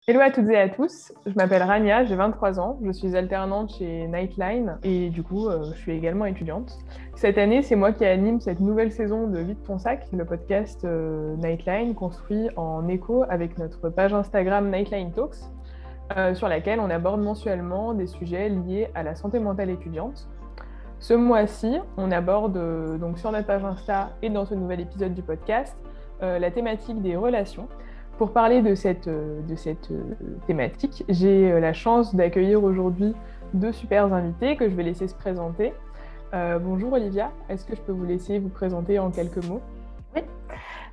Hello à toutes et à tous, je m'appelle Rania, j'ai 23 ans, je suis alternante chez Nightline et du coup je suis également étudiante. Cette année, c'est moi qui anime cette nouvelle saison de Vite ton sac, le podcast Nightline construit en écho avec notre page Instagram Nightline Talks, sur laquelle on aborde mensuellement des sujets liés à la santé mentale étudiante. Ce mois-ci, on aborde donc sur notre page Insta et dans ce nouvel épisode du podcast la thématique des relations. Pour parler de cette thématique, j'ai la chance d'accueillir aujourd'hui deux super invités que je vais laisser se présenter. Bonjour Olivia, est-ce que je peux vous laisser vous présenter en quelques mots? Oui.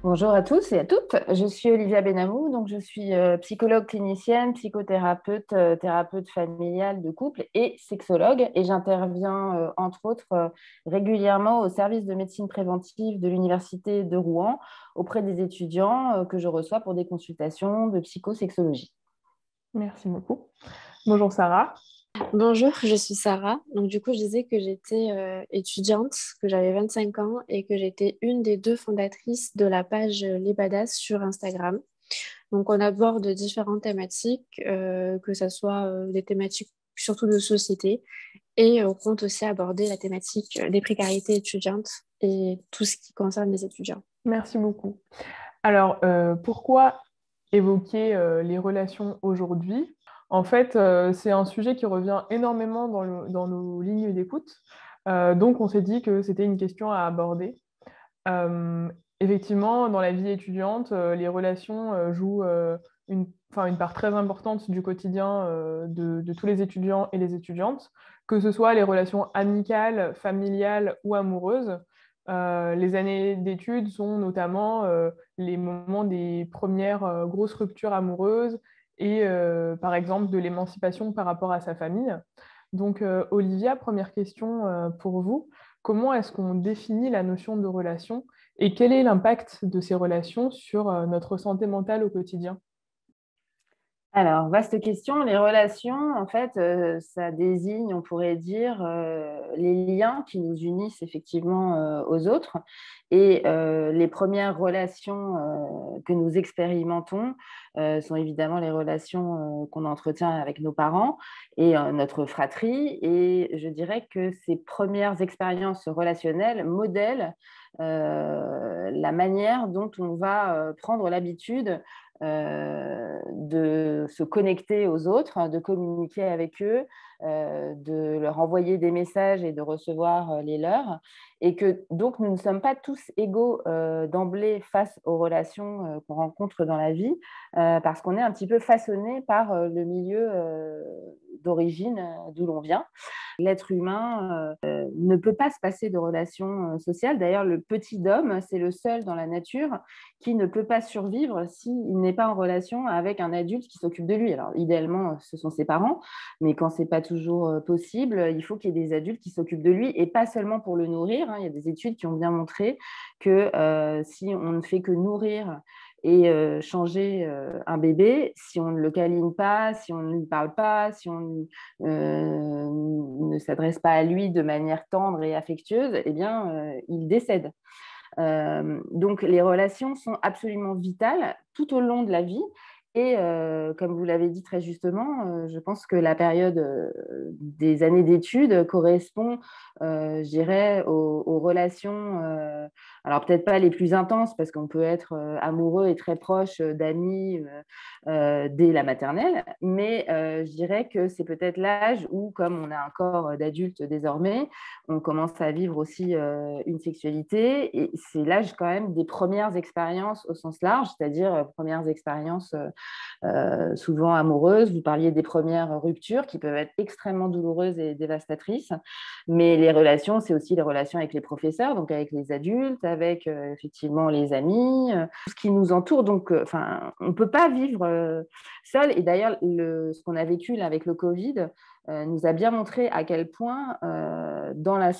Bonjour à tous et à toutes. Je suis Olivia Benamou, donc je suis psychologue clinicienne, psychothérapeute, thérapeute familiale de couple et sexologue. Et j'interviens entre autres régulièrement au service de médecine préventive de l'Université de Rouen auprès des étudiants que je reçois pour des consultations de psychosexologie. Merci beaucoup. Bonjour Sarah. Bonjour, je suis Sarah. Donc, du coup, je disais que j'étais étudiante, que j'avais 25 ans et que j'étais une des deux fondatrices de la page Les Badass sur Instagram. Donc, on aborde différentes thématiques, que ce soit des thématiques surtout de société et on compte aussi aborder la thématique des précarités étudiantes et tout ce qui concerne les étudiants. Merci beaucoup. Alors, pourquoi évoquer les relations aujourd'hui? En fait, c'est un sujet qui revient énormément dans nos lignes d'écoute. Donc, on s'est dit que c'était une question à aborder. Euh, Effectivement, dans la vie étudiante, les relations jouent une part très importante du quotidien de tous les étudiants et les étudiantes, que ce soit les relations amicales, familiales ou amoureuses. Les années d'études sont notamment les moments des premières grosses ruptures amoureuses et par exemple de l'émancipation par rapport à sa famille. Donc, Olivia, première question pour vous. Comment est-ce qu'on définit la notion de relation et quel est l'impact de ces relations sur notre santé mentale au quotidien? Alors, vaste question. Les relations, en fait, ça désigne, on pourrait dire, les liens qui nous unissent effectivement aux autres. Et les premières relations que nous expérimentons sont évidemment les relations qu'on entretient avec nos parents et notre fratrie. Et je dirais que ces premières expériences relationnelles modèlent la manière dont on va prendre l'habitude de se connecter aux autres, de communiquer avec eux, de leur envoyer des messages et de recevoir les leurs. Et que donc nous ne sommes pas tous égaux d'emblée face aux relations qu'on rencontre dans la vie, parce qu'on est un petit peu façonné par le milieu d'origine d'où l'on vient. L'être humain ne peut pas se passer de relations sociales. D'ailleurs, le petit homme, c'est le seul dans la nature qui ne peut pas survivre s'il n'est pas en relation avec un adulte qui s'occupe de lui. Alors, idéalement, ce sont ses parents, mais quand ce n'est pas toujours possible, il faut qu'il y ait des adultes qui s'occupent de lui et pas seulement pour le nourrir. Il y a des études qui ont bien montré que si on ne fait que nourrir et changer un bébé, si on ne le câline pas, si on ne lui parle pas, si on ne s'adresse pas à lui de manière tendre et affectueuse, eh bien, il décède. Donc, les relations sont absolument vitales tout au long de la vie. Et comme vous l'avez dit très justement, je pense que la période des années d'études correspond, je dirais, aux relations, alors peut-être pas les plus intenses, parce qu'on peut être amoureux et très proche d'amis dès la maternelle, mais je dirais que c'est peut-être l'âge où, comme on a un corps d'adulte désormais, on commence à vivre aussi une sexualité, et c'est l'âge quand même des premières expériences au sens large, c'est-à-dire premières expériences souvent amoureuses. Vous parliez des premières ruptures qui peuvent être extrêmement douloureuses et dévastatrices, mais les relations, c'est aussi les relations avec les professeurs, donc avec les adultes, avec effectivement les amis, tout ce qui nous entoure. Donc, on ne peut pas vivre seul. Et d'ailleurs, ce qu'on a vécu là, avec le Covid nous a bien montré à quel point, dans la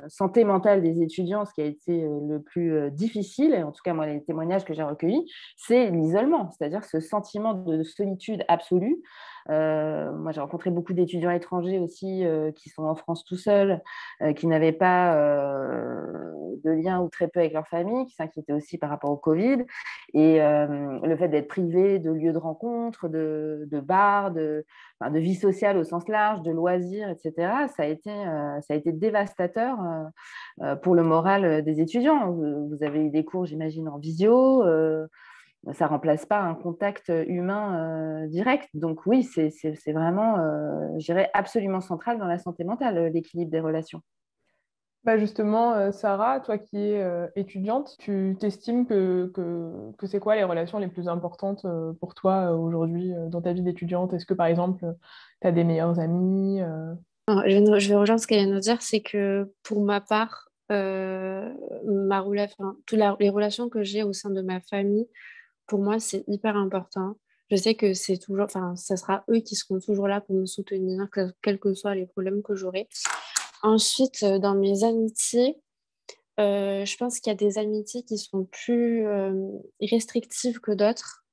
santé mentale des étudiants, ce qui a été le plus difficile, et en tout cas, moi, les témoignages que j'ai recueillis, c'est l'isolement, c'est-à-dire ce sentiment de solitude absolue. Moi, j'ai rencontré beaucoup d'étudiants étrangers aussi qui sont en France tout seuls, qui n'avaient pas de lien ou très peu avec leur famille, qui s'inquiétaient aussi par rapport au Covid. Et le fait d'être privé de lieux de rencontre, de bars, de vie sociale au sens large, de loisirs, etc., ça a été dévastateur pour le moral des étudiants. Vous avez eu des cours, j'imagine, en visio. Ça ne remplace pas un contact humain direct. Donc oui, c'est vraiment, je dirais, absolument central dans la santé mentale, l'équilibre des relations. Bah justement, Sarah, toi qui es étudiante, tu t'estimes que c'est quoi les relations les plus importantes pour toi aujourd'hui dans ta vie d'étudiante? Est-ce que par exemple, tu as des meilleurs amis Alors, je vais rejoindre ce qu'elle vient de dire, c'est que pour ma part, les relations que j'ai au sein de ma famille, pour moi, c'est hyper important. Je sais que c'est toujours, enfin, ça sera eux qui seront toujours là pour me soutenir, quels que soient les problèmes que j'aurai. Ensuite, dans mes amitiés, je pense qu'il y a des amitiés qui sont plus restrictives que d'autres.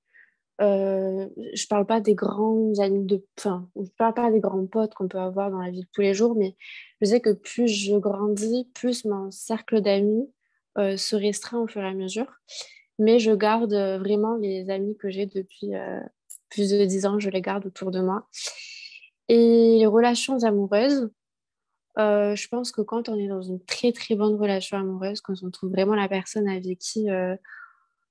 Je parle pas des grands amis enfin, je parle pas des grands potes qu'on peut avoir dans la vie de tous les jours, mais je sais que plus je grandis, plus mon cercle d'amis se restreint au fur et à mesure. Mais je garde vraiment les amis que j'ai depuis plus de 10 ans, je les garde autour de moi. Et les relations amoureuses, je pense que quand on est dans une très très bonne relation amoureuse, quand on trouve vraiment la personne avec qui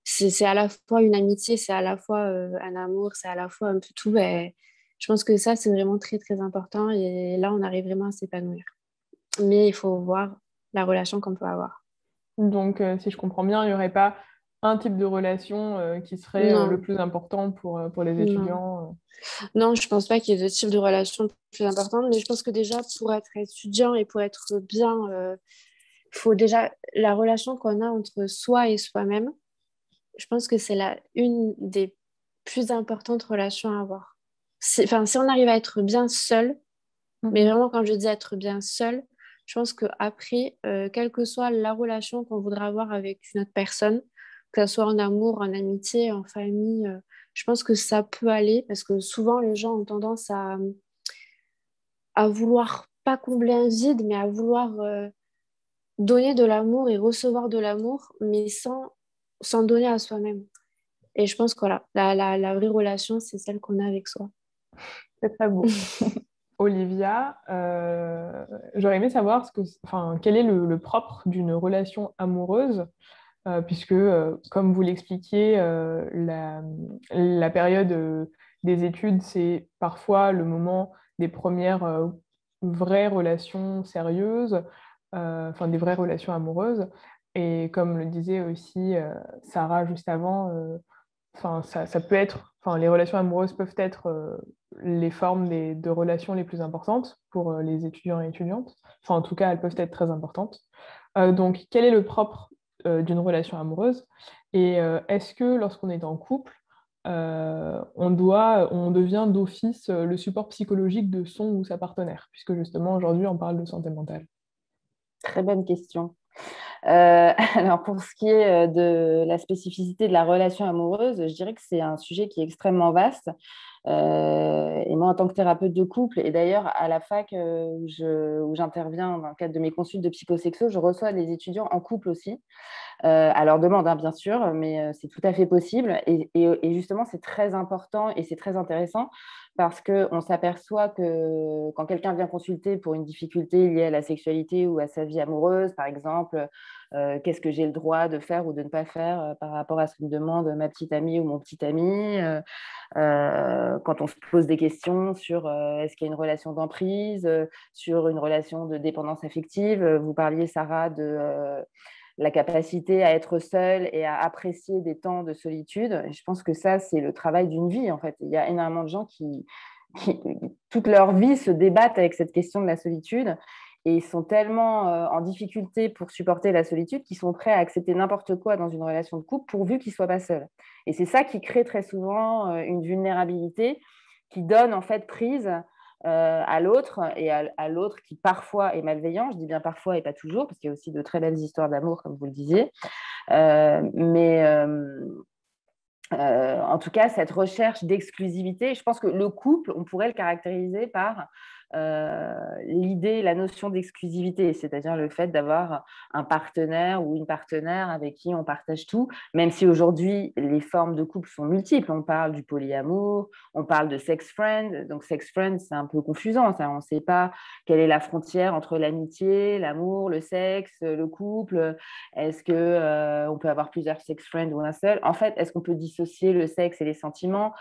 c'est à la fois une amitié, c'est à la fois un amour, c'est à la fois un peu tout, ben, je pense que ça c'est vraiment très très important et là on arrive vraiment à s'épanouir. Mais il faut voir la relation qu'on peut avoir. Donc, si je comprends bien, il n'y aurait pas un type de relation qui serait le Non, plus important pour les non. étudiants. Non, je pense pas qu'il y ait de type de relation plus importante, mais je pense que déjà pour être étudiant et pour être bien, faut déjà la relation qu'on a entre soi et soi-même. Je pense que c'est une des plus importantes relations à avoir. Enfin, si on arrive à être bien seul, mais Mhm. vraiment quand je dis être bien seul, je pense qu'après, quelle que soit la relation qu'on voudra avoir avec une autre personne, que ce soit en amour, en amitié, en famille, je pense que ça peut aller parce que souvent les gens ont tendance à vouloir pas combler un vide, mais à vouloir donner de l'amour et recevoir de l'amour, mais sans donner à soi-même. Et je pense que voilà, la vraie relation, c'est celle qu'on a avec soi. C'est très beau. Olivia, j'aurais aimé savoir enfin, quel est le propre d'une relation amoureuse, puisque, comme vous l'expliquiez, la période des études, c'est parfois le moment des premières vraies relations sérieuses, enfin des vraies relations amoureuses. Et comme le disait aussi Sarah juste avant, enfin, ça peut être, enfin, les relations amoureuses peuvent être les formes de relations les plus importantes pour les étudiants et étudiantes. Enfin, en tout cas, elles peuvent être très importantes. Donc, quel est le propre d'une relation amoureuse? Et est-ce que lorsqu'on est en couple, on devient d'office le support psychologique de son ou sa partenaire? Puisque justement, aujourd'hui, on parle de santé mentale. Très bonne question. Alors, pour ce qui est de la spécificité de la relation amoureuse, je dirais que c'est un sujet qui est extrêmement vaste. Et moi, en tant que thérapeute de couple, et d'ailleurs à la fac où j'interviens dans le cadre de mes consultes de psychosexo, je reçois les étudiants en couple aussi, à leur demande, hein, bien sûr, mais c'est tout à fait possible. Et justement, c'est très important et c'est très intéressant parce qu'on s'aperçoit que quand quelqu'un vient consulter pour une difficulté liée à la sexualité ou à sa vie amoureuse, par exemple, qu'est-ce que j'ai le droit de faire ou de ne pas faire par rapport à ce que me demande ma petite amie ou mon petit ami, quand on se pose des questions sur est-ce qu'il y a une relation d'emprise, sur une relation de dépendance affective. Vous parliez, Sarah, de la capacité à être seule et à apprécier des temps de solitude. Et je pense que ça, c'est le travail d'une vie, en fait. Il y a énormément de gens qui toute leur vie, se débattent avec cette question de la solitude. Et ils sont tellement en difficulté pour supporter la solitude qu'ils sont prêts à accepter n'importe quoi dans une relation de couple pourvu qu'ils ne soient pas seuls. Et c'est ça qui crée très souvent une vulnérabilité qui donne en fait prise à l'autre, et à l'autre qui parfois est malveillant. Je dis bien parfois et pas toujours, parce qu'il y a aussi de très belles histoires d'amour, comme vous le disiez. Mais en tout cas, cette recherche d'exclusivité, je pense que le couple, on pourrait le caractériser par l'idée, la notion d'exclusivité, c'est-à-dire le fait d'avoir un partenaire ou une partenaire avec qui on partage tout, même si aujourd'hui, les formes de couple sont multiples. On parle du polyamour, on parle de sex friend. Donc, sex friend, c'est un peu confusant. Ça. On ne sait pas quelle est la frontière entre l'amitié, l'amour, le sexe, le couple. Est-ce que on peut avoir plusieurs sex friends ou un seul? En fait, est-ce qu'on peut dissocier le sexe et les sentiments?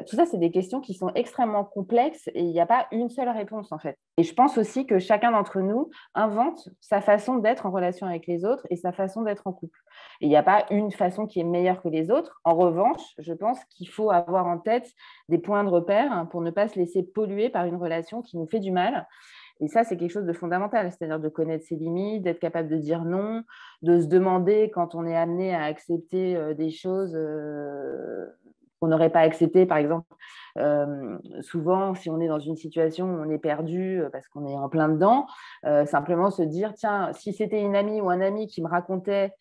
Tout ça, c'est des questions qui sont extrêmement complexes et il n'y a pas une seule réponse, en fait. Et je pense aussi que chacun d'entre nous invente sa façon d'être en relation avec les autres et sa façon d'être en couple. Et il n'y a pas une façon qui est meilleure que les autres. En revanche, je pense qu'il faut avoir en tête des points de repère pour ne pas se laisser polluer par une relation qui nous fait du mal. Et ça, c'est quelque chose de fondamental, c'est-à-dire de connaître ses limites, d'être capable de dire non, de se demander quand on est amené à accepter des choses qu'on n'aurait pas acceptées. Par exemple, souvent, si on est dans une situation où on est perdu parce qu'on est en plein dedans, simplement se dire, tiens, si c'était une amie ou un ami qui me racontait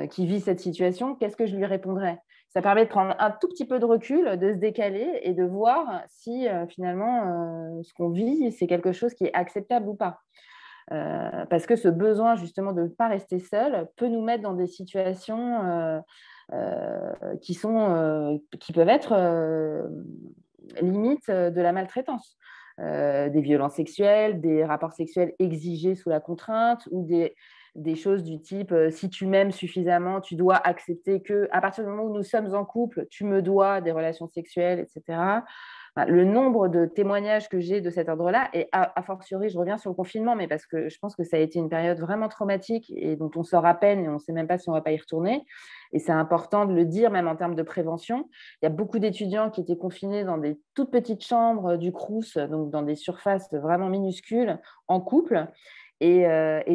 qui vit cette situation, qu'est-ce que je lui répondrais? Ça permet de prendre un tout petit peu de recul, de se décaler et de voir si finalement ce qu'on vit, c'est quelque chose qui est acceptable ou pas. Parce que ce besoin justement de ne pas rester seul peut nous mettre dans des situations qui peuvent être limite de la maltraitance. Des violences sexuelles, des rapports sexuels exigés sous la contrainte ou des choses du type si tu m'aimes suffisamment, tu dois accepter que à partir du moment où nous sommes en couple, tu me dois des relations sexuelles, etc. Le nombre de témoignages que j'ai de cet ordre-là, et a fortiori, je reviens sur le confinement, mais parce que je pense que ça a été une période vraiment traumatique et dont on sort à peine et on ne sait même pas si on ne va pas y retourner. Et c'est important de le dire, même en termes de prévention. Il y a beaucoup d'étudiants qui étaient confinés dans des toutes petites chambres du Crous, donc dans des surfaces vraiment minuscules, en couple. Et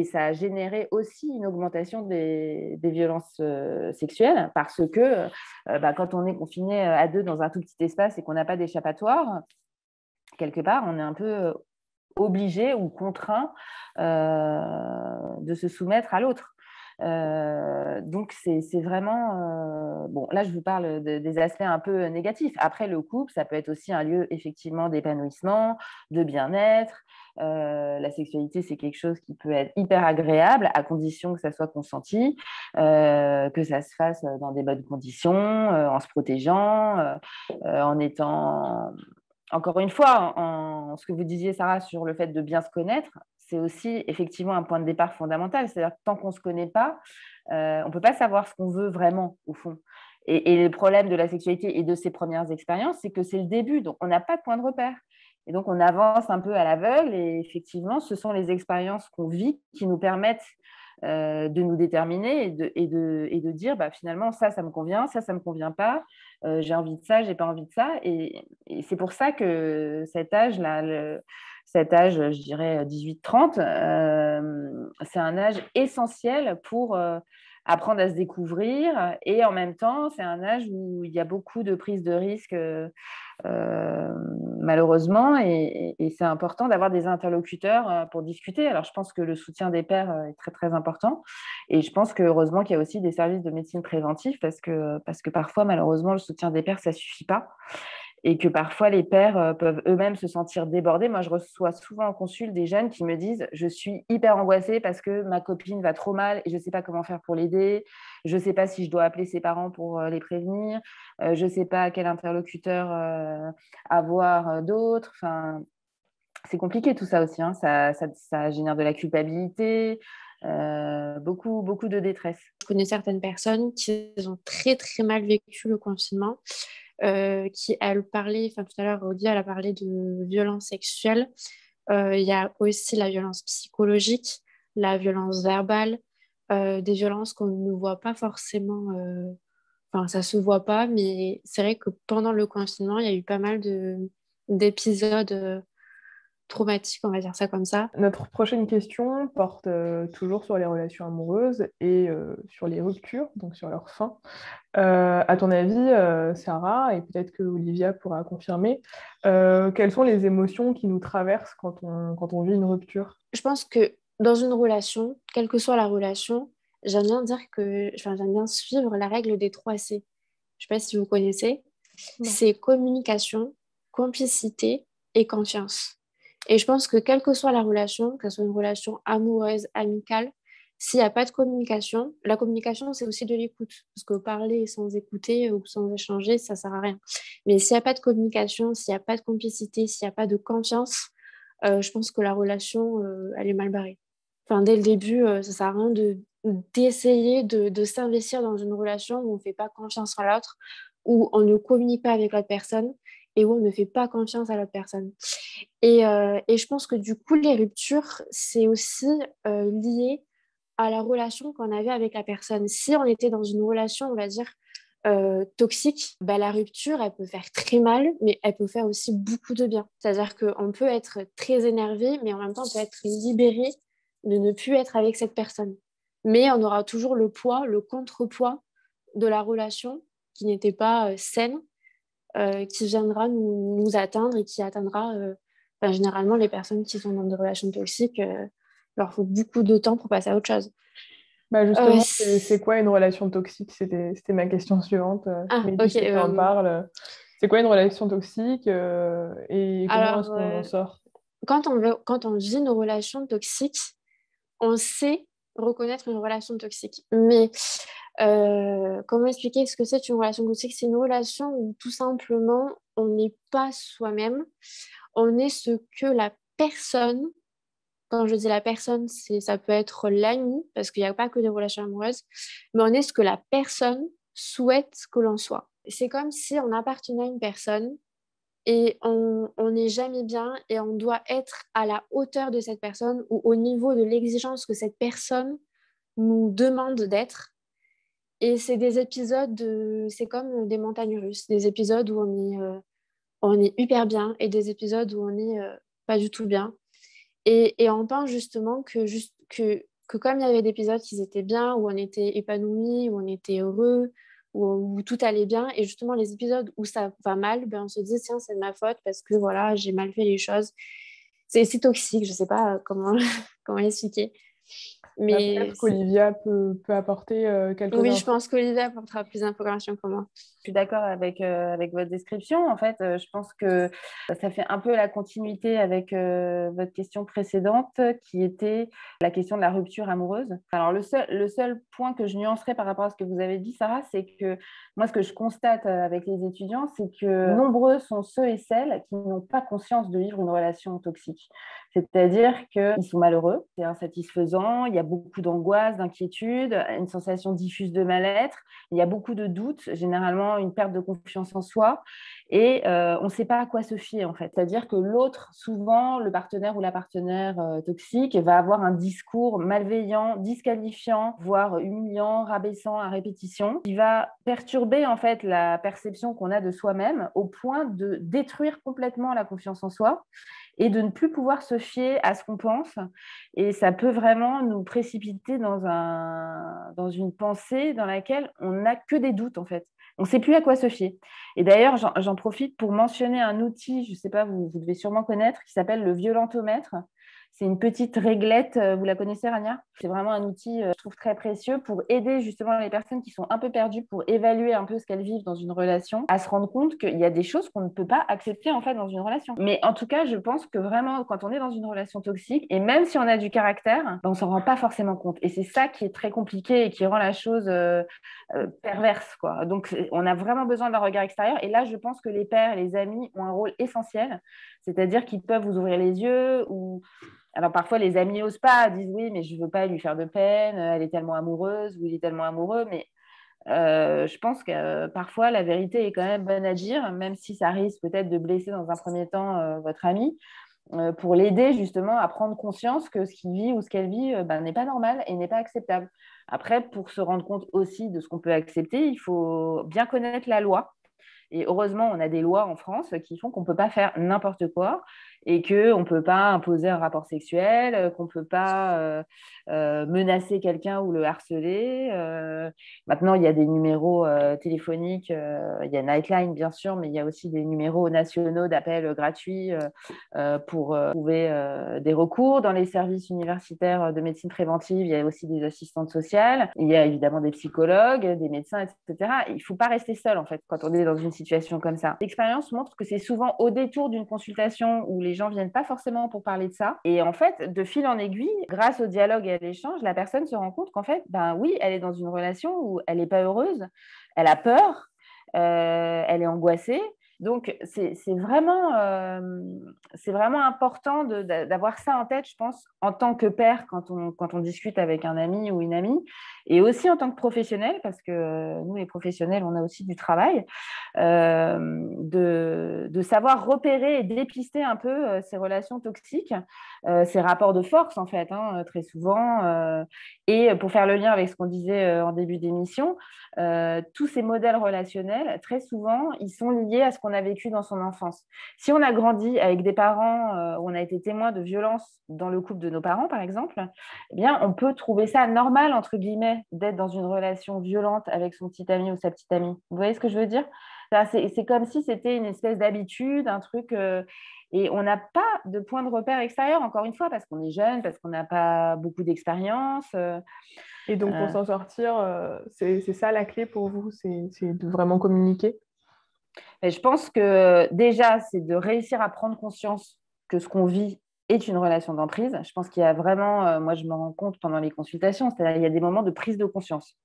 ça a généré aussi une augmentation des violences sexuelles parce que quand on est confiné à deux dans un tout petit espace et qu'on n'a pas d'échappatoire, quelque part, on est un peu obligé ou contraint de se soumettre à l'autre. Donc, c'est vraiment... bon, là, je vous parle des aspects un peu négatifs. Après, le couple, ça peut être aussi un lieu, effectivement, d'épanouissement, de bien-être. La sexualité, c'est quelque chose qui peut être hyper agréable, à condition que ça soit consenti, que ça se fasse dans des bonnes conditions, en se protégeant, en étant... Encore une fois, ce que vous disiez, Sarah, sur le fait de bien se connaître, c'est aussi effectivement un point de départ fondamental. C'est-à-dire que tant qu'on ne se connaît pas, on ne peut pas savoir ce qu'on veut vraiment, au fond. Et le problème de la sexualité et de ses premières expériences, c'est que c'est le début. Donc, on n'a pas de point de repère. Et donc, on avance un peu à l'aveugle. Et effectivement, ce sont les expériences qu'on vit qui nous permettent de nous déterminer et de dire finalement, ça me convient, ça me convient pas. J'ai envie de ça, j'ai pas envie de ça. Et c'est pour ça que cet âge-là, cet âge, je dirais 18-30, c'est un âge essentiel pour apprendre à se découvrir. Et en même temps, c'est un âge où il y a beaucoup de prise de risque, malheureusement. Et c'est important d'avoir des interlocuteurs pour discuter. Alors, je pense que le soutien des pairs est très, très important. Et je pense qu'heureusement qu'il y a aussi des services de médecine préventive parce que parfois, malheureusement, le soutien des pairs, ça ne suffit pas. Et que parfois les pères peuvent eux-mêmes se sentir débordés. Moi, je reçois souvent en consul des jeunes qui me disent « Je suis hyper angoissée parce que ma copine va trop mal et je ne sais pas comment faire pour l'aider. Je ne sais pas si je dois appeler ses parents pour les prévenir. Je ne sais pas quel interlocuteur avoir d'autres. » Enfin, c'est compliqué tout ça aussi. Hein. Ça génère de la culpabilité, beaucoup, beaucoup de détresse. Je connais certaines personnes qui ont très, très mal vécu le confinement. Elle parlait, enfin tout à l'heure, Audia, elle a parlé de violence sexuelle. Il y a aussi la violence psychologique, la violence verbale, des violences qu'on ne voit pas forcément, enfin ça se voit pas, mais c'est vrai que pendant le confinement, il y a eu pas mal d'épisodes traumatique, on va dire ça comme ça. Notre prochaine question porte toujours sur les relations amoureuses et sur les ruptures, donc sur leur fin. À ton avis, Sarah, et peut-être que Olivia pourra confirmer, quelles sont les émotions qui nous traversent quand on vit une rupture? Je pense que dans une relation, quelle que soit la relation, j'aime bien suivre la règle des 3 C. Je sais pas si vous connaissez. Non. C'est communication, complicité et confiance. Et je pense que quelle que soit la relation, que ce soit une relation amoureuse, amicale, s'il n'y a pas de communication, la communication, c'est aussi de l'écoute. Parce que parler sans écouter ou sans échanger, ça sert à rien. Mais s'il n'y a pas de communication, s'il n'y a pas de complicité, s'il n'y a pas de confiance, je pense que la relation, elle est mal barrée. Enfin, dès le début, ça sert à rien d'essayer de s'investir dans une relation où on ne fait pas confiance à l'autre, où on ne communique pas avec l'autre personne et où on ne fait pas confiance à l'autre personne. Et je pense que du coup, les ruptures, c'est aussi lié à la relation qu'on avait avec la personne. Si on était dans une relation, on va dire, toxique, bah, la rupture, elle peut faire très mal, mais elle peut faire aussi beaucoup de bien. C'est-à-dire qu'on peut être très énervé, mais en même temps, on peut être libéré de ne plus être avec cette personne. Mais on aura toujours le poids, le contrepoids de la relation qui n'était pas saine, qui viendra nous atteindre et qui atteindra généralement les personnes qui sont dans des relations toxiques. Leur faut beaucoup de temps pour passer à autre chose. Bah Euh, justement, c'est c- quoi une relation toxique? C'était ma question suivante. ah, Mais ok. puisque tu en parles, c'est quoi une relation toxique et comment Alors, est-ce qu'on en sort? quand on vit une relation toxique, on sait reconnaître une relation toxique. Mais comment expliquer ce que c'est une relation toxique? C'est une relation où tout simplement on n'est pas soi-même, on est ce que la personne, quand je dis la personne, ça peut être l'ami, parce qu'il n'y a pas que des relations amoureuses, mais on est ce que la personne souhaite que l'on soit. C'est comme si on appartenait à une personne et on n'est jamais bien et on doit être à la hauteur de cette personne ou au niveau de l'exigence que cette personne nous demande d'être. Et c'est des épisodes, c'est comme des montagnes russes, des épisodes où on est hyper bien et des épisodes où on est pas du tout bien. Et on pense justement que comme il y avait des épisodes qui étaient bien, où on était épanoui, où on était heureux, où tout allait bien, et justement les épisodes où ça va mal, ben on se dit, tiens, c'est de ma faute parce que voilà, j'ai mal fait les choses. C'est toxique, je sais pas comment, comment expliquer. Bah, Mais peut-être qu'Olivia peut apporter quelques oui, je infos. pense qu'Olivia apportera plus d'informations que moi. Je suis d'accord avec votre description. En fait, je pense que ça fait un peu la continuité avec votre question précédente qui était la question de la rupture amoureuse. Alors, le seul point que je nuancerais par rapport à ce que vous avez dit, Sarah, c'est que moi, ce que je constate avec les étudiants, c'est que nombreux sont ceux et celles qui n'ont pas conscience de vivre une relation toxique. C'est-à-dire qu'ils sont malheureux, c'est insatisfaisant, il y a beaucoup d'angoisse, d'inquiétude, une sensation diffuse de mal-être, il y a beaucoup de doutes, généralement une perte de confiance en soi, et on ne sait pas à quoi se fier en fait. C'est-à-dire que l'autre, souvent le partenaire ou la partenaire toxique, va avoir un discours malveillant, disqualifiant, voire humiliant, rabaissant à répétition, qui va perturber en fait la perception qu'on a de soi-même au point de détruire complètement la confiance en soi et de ne plus pouvoir se fier à ce qu'on pense. Et ça peut vraiment nous précipiter dans une pensée dans laquelle on n'a que des doutes, en fait. On ne sait plus à quoi se fier. Et d'ailleurs, j'en profite pour mentionner un outil, je ne sais pas, vous devez sûrement connaître, qui s'appelle le violentomètre. C'est une petite réglette, vous la connaissez, Rania? C'est vraiment un outil, je trouve, très précieux pour aider justement les personnes qui sont un peu perdues, pour évaluer un peu ce qu'elles vivent dans une relation, à se rendre compte qu'il y a des choses qu'on ne peut pas accepter en fait dans une relation. Mais en tout cas, je pense que vraiment, quand on est dans une relation toxique, et même si on a du caractère, ben, on s'en rend pas forcément compte. Et c'est ça qui est très compliqué et qui rend la chose perverse, quoi. Donc, on a vraiment besoin d'un regard extérieur. Et là, je pense que les pères et les amis ont un rôle essentiel, c'est-à-dire qu'ils peuvent vous ouvrir les yeux ou alors parfois les amis n'osent pas, disent oui, mais je ne veux pas lui faire de peine, elle est tellement amoureuse ou il est tellement amoureux, mais je pense que parfois la vérité est quand même bonne à dire, même si ça risque peut-être de blesser dans un premier temps votre ami, pour l'aider justement à prendre conscience que ce qu'il vit ou ce qu'elle vit ben, n'est pas normal et n'est pas acceptable. Après, pour se rendre compte aussi de ce qu'on peut accepter, il faut bien connaître la loi. Et heureusement, on a des lois en France qui font qu'on ne peut pas faire n'importe quoi et qu'on ne peut pas imposer un rapport sexuel, qu'on ne peut pas menacer quelqu'un ou le harceler. Maintenant, il y a des numéros téléphoniques, il y a Nightline bien sûr, mais il y a aussi des numéros nationaux d'appel gratuits pour trouver des recours. Dans les services universitaires de médecine préventive, il y a aussi des assistantes sociales, il y a évidemment des psychologues, des médecins, etc. Il ne faut pas rester seul en fait quand on est dans une situation comme ça. L'expérience montre que c'est souvent au détour d'une consultation où les gens viennent pas forcément pour parler de ça. Et en fait, de fil en aiguille, grâce au dialogue et à l'échange, la personne se rend compte qu'en fait, ben oui, elle est dans une relation où elle n'est pas heureuse, elle a peur, elle est angoissée. Donc, c'est vraiment important d'avoir ça en tête, je pense, en tant que père, quand on discute avec un ami ou une amie, et aussi en tant que professionnel, parce que nous, les professionnels, on a aussi du travail, de savoir repérer et dépister un peu ces relations toxiques, ces rapports de force, en fait, hein, très souvent. Et pour faire le lien avec ce qu'on disait en début d'émission, tous ces modèles relationnels, très souvent, ils sont liés à ce qu'on a vécu dans son enfance. Si on a grandi avec des parents où on a été témoin de violences dans le couple de nos parents, par exemple, eh bien, on peut trouver ça normal, entre guillemets, d'être dans une relation violente avec son petit ami ou sa petite amie. Vous voyez ce que je veux dire? C'est comme si c'était une espèce d'habitude, un truc... et on n'a pas de point de repère extérieur, encore une fois, parce qu'on est jeune, parce qu'on n'a pas beaucoup d'expérience. Et donc, pour s'en sortir, c'est ça la clé pour vous, c'est de vraiment communiquer? Et je pense que déjà, c'est de réussir à prendre conscience que ce qu'on vit est une relation d'emprise. Je pense qu'il y a vraiment, moi je me rends compte pendant les consultations, c'est-à-dire il y a des moments de prise de conscience.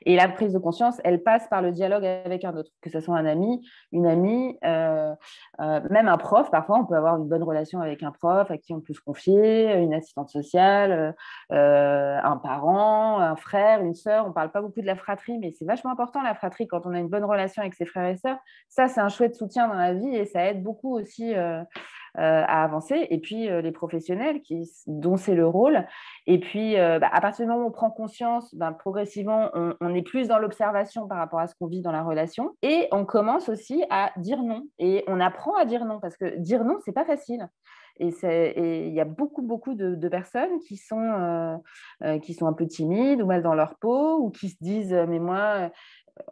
Et la prise de conscience, elle passe par le dialogue avec un autre, que ce soit un ami, une amie, même un prof. Parfois, on peut avoir une bonne relation avec un prof à qui on peut se confier, une assistante sociale, un parent, un frère, une sœur. On ne parle pas beaucoup de la fratrie, mais c'est vachement important la fratrie quand on a une bonne relation avec ses frères et sœurs. Ça, c'est un chouette soutien dans la vie et ça aide beaucoup aussi à avancer. Et puis, les professionnels dont c'est le rôle. Et puis, à partir du moment où on prend conscience, progressivement, on est plus dans l'observation par rapport à ce qu'on vit dans la relation. Et on commence aussi à dire non. Et on apprend à dire non, parce que dire non, c'est pas facile. Et il y a beaucoup, beaucoup de personnes qui sont un peu timides ou mal dans leur peau, ou qui se disent, mais moi,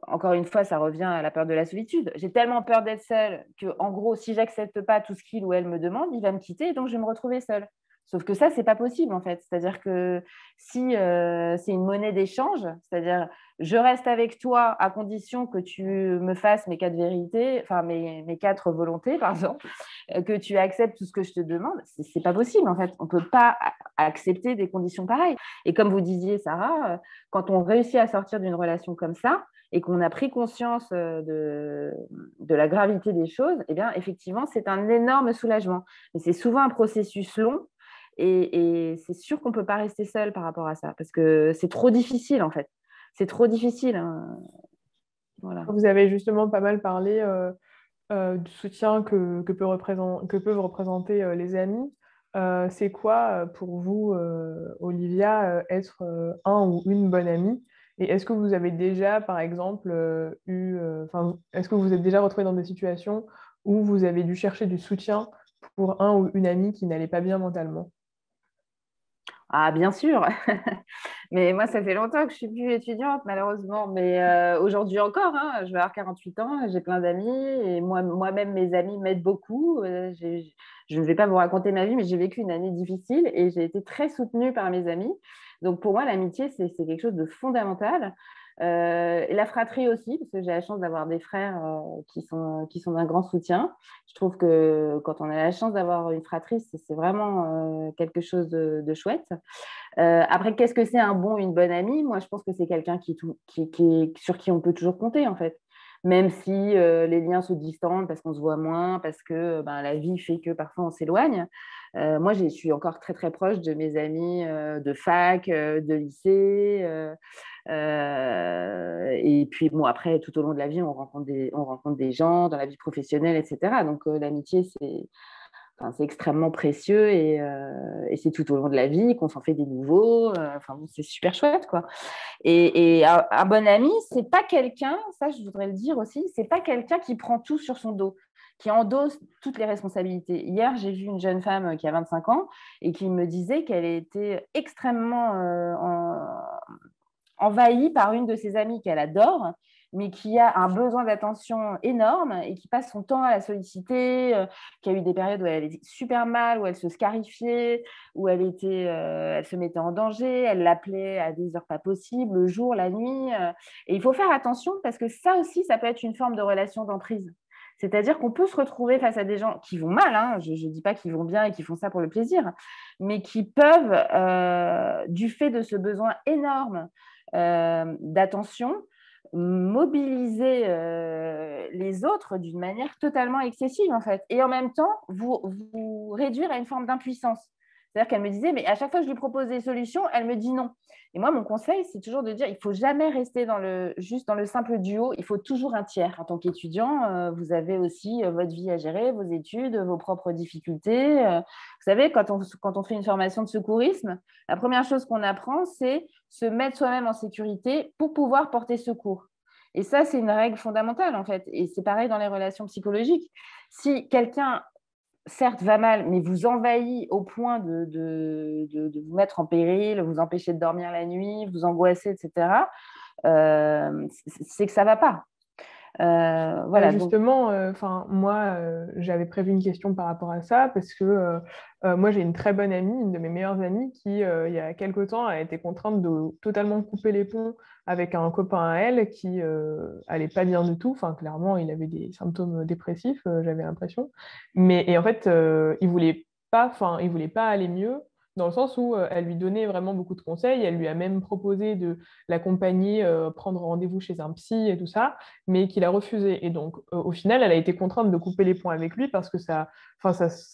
encore une fois, ça revient à la peur de la solitude. J'ai tellement peur d'être seule que, en gros, si j'accepte pas tout ce qu'il ou elle me demande, il va me quitter et donc je vais me retrouver seule. Sauf que ça, c'est pas possible en fait. C'est-à-dire que si c'est une monnaie d'échange, c'est-à-dire je reste avec toi à condition que tu me fasses mes quatre vérités, enfin mes quatre volontés, pardon, que tu acceptes tout ce que je te demande, c'est pas possible en fait. On peut pas accepter des conditions pareilles. Et comme vous disiez, Sarah, quand on réussit à sortir d'une relation comme ça, et qu'on a pris conscience de la gravité des choses, eh bien, effectivement, c'est un énorme soulagement. Mais c'est souvent un processus long et c'est sûr qu'on ne peut pas rester seul par rapport à ça parce que c'est trop difficile, en fait. C'est trop difficile. Hein. Voilà. Vous avez justement pas mal parlé du soutien que peuvent représenter les amis. C'est quoi pour vous, Olivia, être un ou une bonne amie? Et est-ce que vous avez déjà, par exemple, est-ce que vous vous êtes déjà retrouvé dans des situations où vous avez dû chercher du soutien pour un ou une amie qui n'allait pas bien mentalement? Ah, bien sûr. Mais moi, ça fait longtemps que je suis plus étudiante, malheureusement. Mais aujourd'hui encore, hein, je vais avoir 48 ans, j'ai plein d'amis. Et moi-même, mes amis m'aident beaucoup. Je ne vais pas vous raconter ma vie, mais j'ai vécu une année difficile et j'ai été très soutenue par mes amis. Donc, pour moi, l'amitié, c'est quelque chose de fondamental. Et la fratrie aussi, parce que j'ai la chance d'avoir des frères qui sont d'un grand soutien. Je trouve que quand on a la chance d'avoir une fratrie, c'est vraiment quelque chose de chouette. Après, qu'est-ce que c'est un bon, une bonne amie? Moi, je pense que c'est quelqu'un sur qui on peut toujours compter, en fait. Même si les liens se distendent parce qu'on se voit moins, parce que la vie fait que parfois on s'éloigne. Moi, je suis encore très, très proche de mes amis de fac, de lycée. Et puis, bon, après, tout au long de la vie, on rencontre des gens dans la vie professionnelle, etc. Donc, l'amitié, c'est extrêmement précieux et c'est tout au long de la vie qu'on s'en fait des nouveaux. C'est super chouette, quoi. Et un bon ami, c'est pas quelqu'un, ça je voudrais le dire aussi, c'est pas quelqu'un qui prend tout sur son dos, qui endosse toutes les responsabilités. Hier, j'ai vu une jeune femme qui a 25 ans et qui me disait qu'elle était extrêmement envahie par une de ses amies qu'elle adore, mais qui a un besoin d'attention énorme et qui passe son temps à la solliciter, qui a eu des périodes où elle était super mal, où elle se scarifiait, où elle se mettait en danger, elle l'appelait à des heures pas possibles, le jour, la nuit. Et il faut faire attention parce que ça aussi, ça peut être une forme de relation d'emprise. C'est-à-dire qu'on peut se retrouver face à des gens qui vont mal, hein, je ne dis pas qu'ils vont bien et qu'ils font ça pour le plaisir, mais qui peuvent, du fait de ce besoin énorme d'attention, mobiliser les autres d'une manière totalement excessive, en fait. Et en même temps, vous réduire à une forme d'impuissance. C'est-à-dire qu'elle me disait, mais à chaque fois que je lui propose des solutions, elle me dit non. Et moi, mon conseil, c'est toujours de dire, il ne faut jamais rester juste dans le simple duo, il faut toujours un tiers. En tant qu'étudiant, vous avez aussi votre vie à gérer, vos études, vos propres difficultés. Vous savez, quand on fait une formation de secourisme, la première chose qu'on apprend, c'est se mettre soi-même en sécurité pour pouvoir porter secours. Et ça, c'est une règle fondamentale, en fait. Et c'est pareil dans les relations psychologiques. Si quelqu'un certes, va mal, mais vous envahit au point de vous mettre en péril, vous empêcher de dormir la nuit, vous angoisser, etc., c'est que ça ne va pas. Voilà, Justement, moi, j'avais prévu une question par rapport à ça parce que moi, j'ai une très bonne amie, une de mes meilleures amies, qui, il y a quelque temps, a été contrainte de totalement couper les ponts avec un copain à elle qui allait pas bien du tout. Enfin, clairement, il avait des symptômes dépressifs, j'avais l'impression. Et en fait, il voulait pas aller mieux, dans le sens où elle lui donnait vraiment beaucoup de conseils. Elle lui a même proposé de l'accompagner, prendre rendez-vous chez un psy et tout ça, mais qu'il a refusé. Et donc, au final, elle a été contrainte de couper les ponts avec lui parce que sa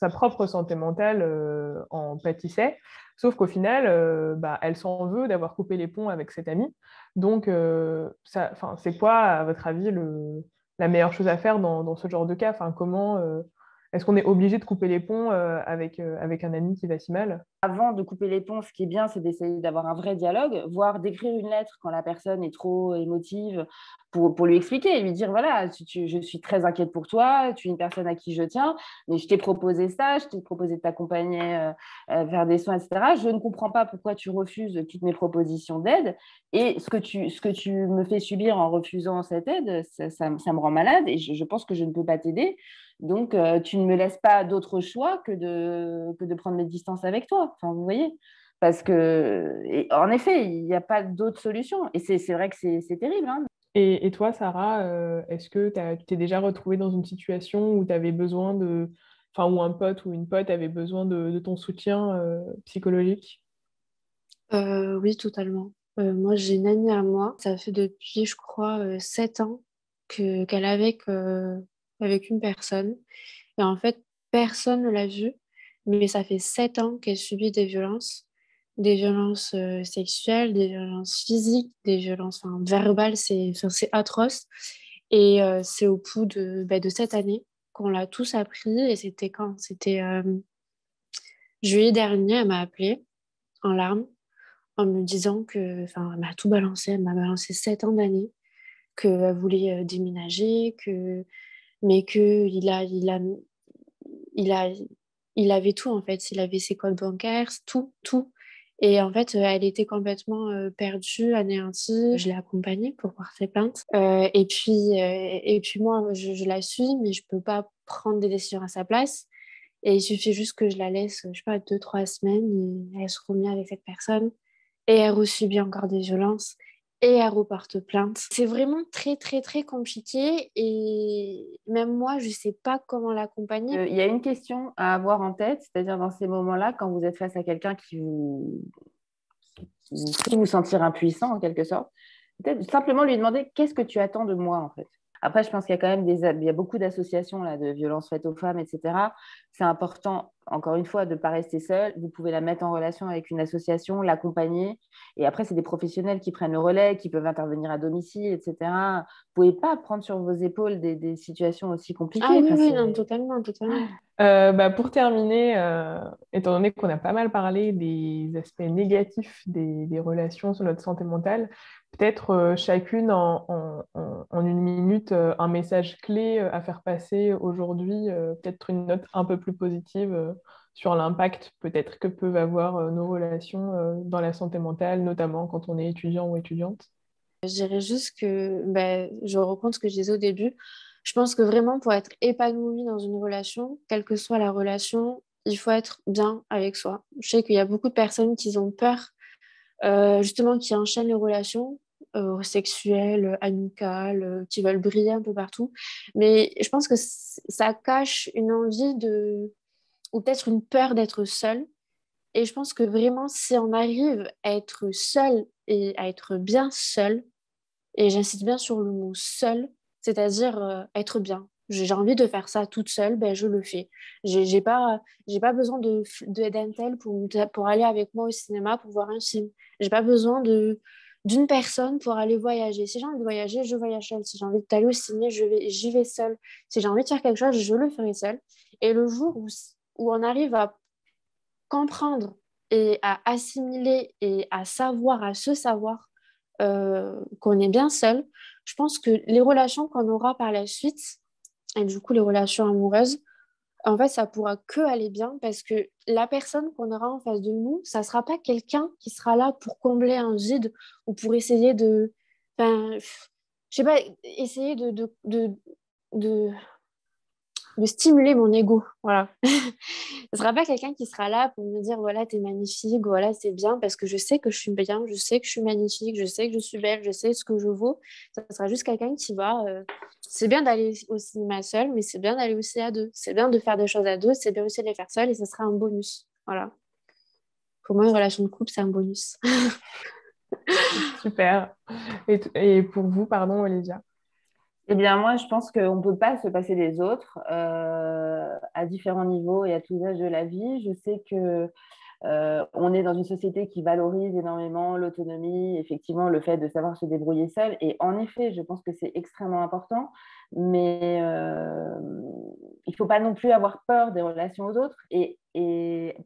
propre santé mentale en pâtissait. Sauf qu'au final, elle s'en veut d'avoir coupé les ponts avec cette amie. Donc, c'est quoi, à votre avis, la meilleure chose à faire dans ce genre de cas? Est-ce qu'on est obligé de couper les ponts avec un ami qui va si mal? Avant de couper les ponts, ce qui est bien, c'est d'essayer d'avoir un vrai dialogue, voire d'écrire une lettre quand la personne est trop émotive pour lui expliquer et lui dire, voilà, je suis très inquiète pour toi, tu es une personne à qui je tiens, mais je t'ai proposé ça, je t'ai proposé de t'accompagner vers des soins, etc. Je ne comprends pas pourquoi tu refuses toutes mes propositions d'aide et ce que tu me fais subir en refusant cette aide, ça me rend malade et je pense que je ne peux pas t'aider. Donc, tu ne me laisses pas d'autre choix que de prendre mes distances avec toi. Enfin, vous voyez? Parce que, en effet, il n'y a pas d'autre solution. Et c'est vrai que c'est terrible, hein. Et toi, Sarah, est-ce que tu t'es déjà retrouvée dans une situation où tu avais besoin où un pote ou une pote avait besoin de ton soutien psychologique? Oui, totalement. Moi, j'ai une amie à moi. Ça fait depuis, je crois, 7 ans qu'elle est avec une personne. Et en fait, personne ne l'a vue. Mais ça fait 7 ans qu'elle subit des violences sexuelles, des violences physiques, des violences verbales. C'est atroce. Et c'est au bout de cette année qu'on l'a tous appris. Et c'était quand? C'était juillet dernier, elle m'a appelée en larmes en me disant elle m'a tout balancé, elle m'a balancé 7 ans d'années, qu'elle voulait déménager, mais que il a, il avait tout en fait, il avait ses codes bancaires, tout, tout. Et en fait, elle était complètement perdue, anéantie. Je l'ai accompagnée pour porter plainte. Et puis moi, je la suis, mais je peux pas prendre des décisions à sa place. Et il suffit juste que je la laisse, je sais pas, 2, 3 semaines, et elle se remet avec cette personne et elle resubit encore des violences et elle reporte plainte. C'est vraiment très, très, très compliqué et même moi, je ne sais pas comment l'accompagner. Il y a une question à avoir en tête, c'est-à-dire dans ces moments-là, quand vous êtes face à quelqu'un qui vous fait vous sentir impuissant en quelque sorte, peut-être simplement lui demander qu'est-ce que tu attends de moi en fait. Après, je pense qu'il y a quand même il y a beaucoup d'associations là, de violences faites aux femmes, etc. C'est important, encore une fois, de ne pas rester seule. Vous pouvez la mettre en relation avec une association, l'accompagner. Et après, c'est des professionnels qui prennent le relais, qui peuvent intervenir à domicile, etc. Vous ne pouvez pas prendre sur vos épaules des situations aussi Ah compliquées. oui, Enfin, oui, non, totalement, totalement. Pour terminer, étant donné qu'on a pas mal parlé des aspects négatifs des relations sur notre santé mentale, peut-être chacune en une minute un message clé à faire passer aujourd'hui, peut-être une note un peu plus positive sur l'impact peut-être que peuvent avoir nos relations dans la santé mentale, notamment quand on est étudiant ou étudiante. Je dirais juste que, ben, je reprends ce que je disais au début. Je pense que vraiment, pour être épanoui dans une relation, quelle que soit la relation, il faut être bien avec soi. Je sais qu'il y a beaucoup de personnes qui ont peur, justement, qui enchaînent les relations sexuelles, amicales, qui veulent briller un peu partout. Mais je pense que ça cache une envie ou peut-être une peur d'être seule. Et je pense que vraiment, si on arrive à être seul et à être bien seul, et j'insiste bien sur le mot seul, c'est-à-dire être bien. J'ai envie de faire ça toute seule, ben je le fais. J'ai pas besoin d'un tel pour aller avec moi au cinéma pour voir un film. J'ai pas besoin d'une personne pour aller voyager. Si j'ai envie de voyager, je voyage seule. Si j'ai envie d'aller au ciné, j'y vais seule. Si j'ai envie de faire quelque chose, je le ferai seule. Et le jour où on arrive à comprendre et à assimiler et à savoir, à se savoir qu'on est bien seul, je pense que les relations qu'on aura par la suite, et du coup les relations amoureuses, en fait, ça pourra que aller bien parce que la personne qu'on aura en face de nous, ça sera pas quelqu'un qui sera là pour combler un vide ou pour essayer de, enfin, je sais pas, essayer de, de stimuler mon ego. Voilà. Ce sera pas quelqu'un qui sera là pour me dire voilà, t'es magnifique, voilà, c'est bien, parce que je sais que je suis bien, je sais que je suis magnifique, je sais que je suis belle, je sais ce que je vaux. Ça sera juste quelqu'un qui va. C'est bien d'aller au cinéma seul, mais c'est bien d'aller aussi à deux. C'est bien de faire des choses à deux, c'est bien aussi de les faire seul et ce sera un bonus. Voilà. Pour moi, une relation de couple, c'est un bonus. Super. Et pour vous, pardon, Olivia? Eh bien, moi, je pense qu'on ne peut pas se passer des autres à différents niveaux et à tous âges de la vie. Je sais que on est dans une société qui valorise énormément l'autonomie, effectivement, le fait de savoir se débrouiller seul. Et en effet, je pense que c'est extrêmement important, mais il ne faut pas non plus avoir peur des relations aux autres et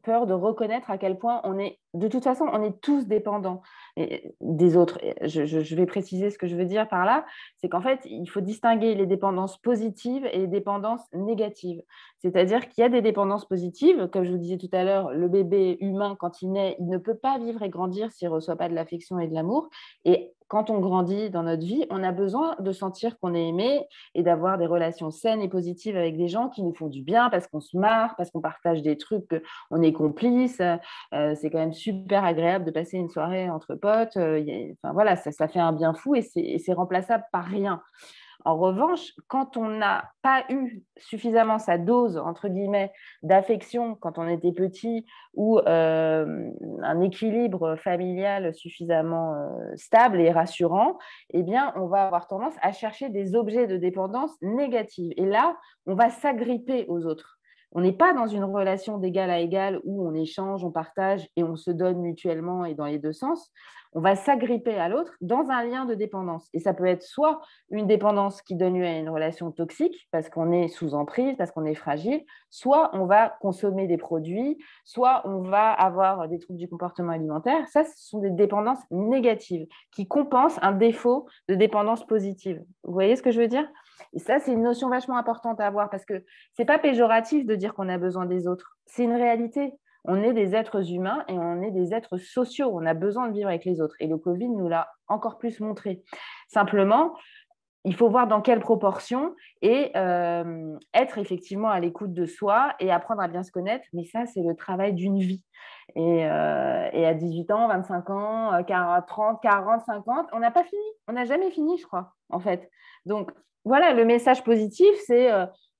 peur de reconnaître à quel point on est, de toute façon, on est tous dépendants des autres. Je vais préciser ce que je veux dire par là, c'est qu'en fait, il faut distinguer les dépendances positives et les dépendances négatives. C'est-à-dire qu'il y a des dépendances positives, comme je vous disais tout à l'heure, le bébé humain, quand il naît, il ne peut pas vivre et grandir s'il ne reçoit pas de l'affection et de l'amour. Et quand on grandit dans notre vie, on a besoin de sentir qu'on est aimé et d'avoir des relations saines et positives avec des gens qui nous font du bien parce qu'on se marre, parce qu'on partage des trucs, on est complice. C'est quand même super agréable de passer une soirée entre potes. Enfin, voilà, ça fait un bien fou et c'est remplaçable par rien. En revanche, quand on n'a pas eu suffisamment sa dose, entre guillemets, d'affection quand on était petit ou un équilibre familial suffisamment stable et rassurant, eh bien, on va avoir tendance à chercher des objets de dépendance négative. Et là, on va s'agripper aux autres. On n'est pas dans une relation d'égal à égal où on échange, on partage et on se donne mutuellement et dans les deux sens. On va s'agripper à l'autre dans un lien de dépendance. Et ça peut être soit une dépendance qui donne lieu à une relation toxique parce qu'on est sous emprise, parce qu'on est fragile, soit on va consommer des produits, soit on va avoir des troubles du comportement alimentaire. Ça, ce sont des dépendances négatives qui compensent un défaut de dépendance positive. Vous voyez ce que je veux dire? Et ça, c'est une notion vachement importante à avoir parce que ce n'est pas péjoratif de dire qu'on a besoin des autres. C'est une réalité. On est des êtres humains et on est des êtres sociaux. On a besoin de vivre avec les autres. Et le Covid nous l'a encore plus montré. Simplement, il faut voir dans quelle proportion et être effectivement à l'écoute de soi et apprendre à bien se connaître. Mais ça, c'est le travail d'une vie. Et à 18 ans, 25 ans, 30, 40, 50, on n'a pas fini. On n'a jamais fini, je crois, en fait. Donc, voilà, le message positif, c'est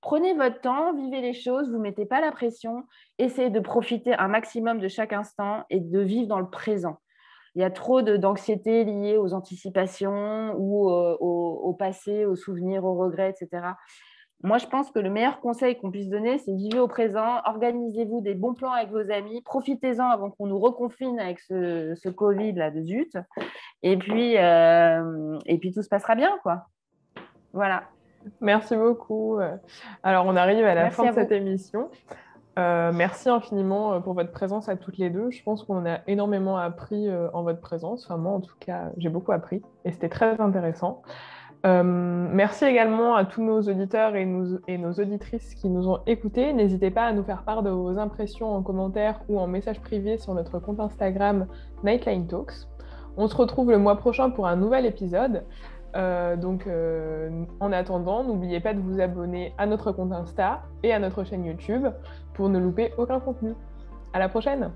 prenez votre temps, vivez les choses, vous ne mettez pas la pression, essayez de profiter un maximum de chaque instant et de vivre dans le présent. il y a trop d'anxiété liée aux anticipations ou au passé, aux souvenirs, aux regrets, etc. Moi, je pense que le meilleur conseil qu'on puisse donner, c'est vivez au présent, organisez-vous des bons plans avec vos amis, profitez-en avant qu'on nous reconfine avec ce Covid-là de zut. Et puis tout se passera bien, quoi. Voilà. Merci beaucoup. Alors, on arrive à la Merci fin à de cette vous. émission. Merci infiniment pour votre présence à toutes les deux. Je pense qu'on a énormément appris en votre présence. Enfin, moi, en tout cas, j'ai beaucoup appris et c'était très intéressant. Merci également à tous nos auditeurs et nos auditrices qui nous ont écoutés. N'hésitez pas à nous faire part de vos impressions en commentaire ou en message privé sur notre compte Instagram Nightline Talks. On se retrouve le mois prochain pour un nouvel épisode. En attendant, n'oubliez pas de vous abonner à notre compte Insta et à notre chaîne YouTube pour ne louper aucun contenu. À la prochaine!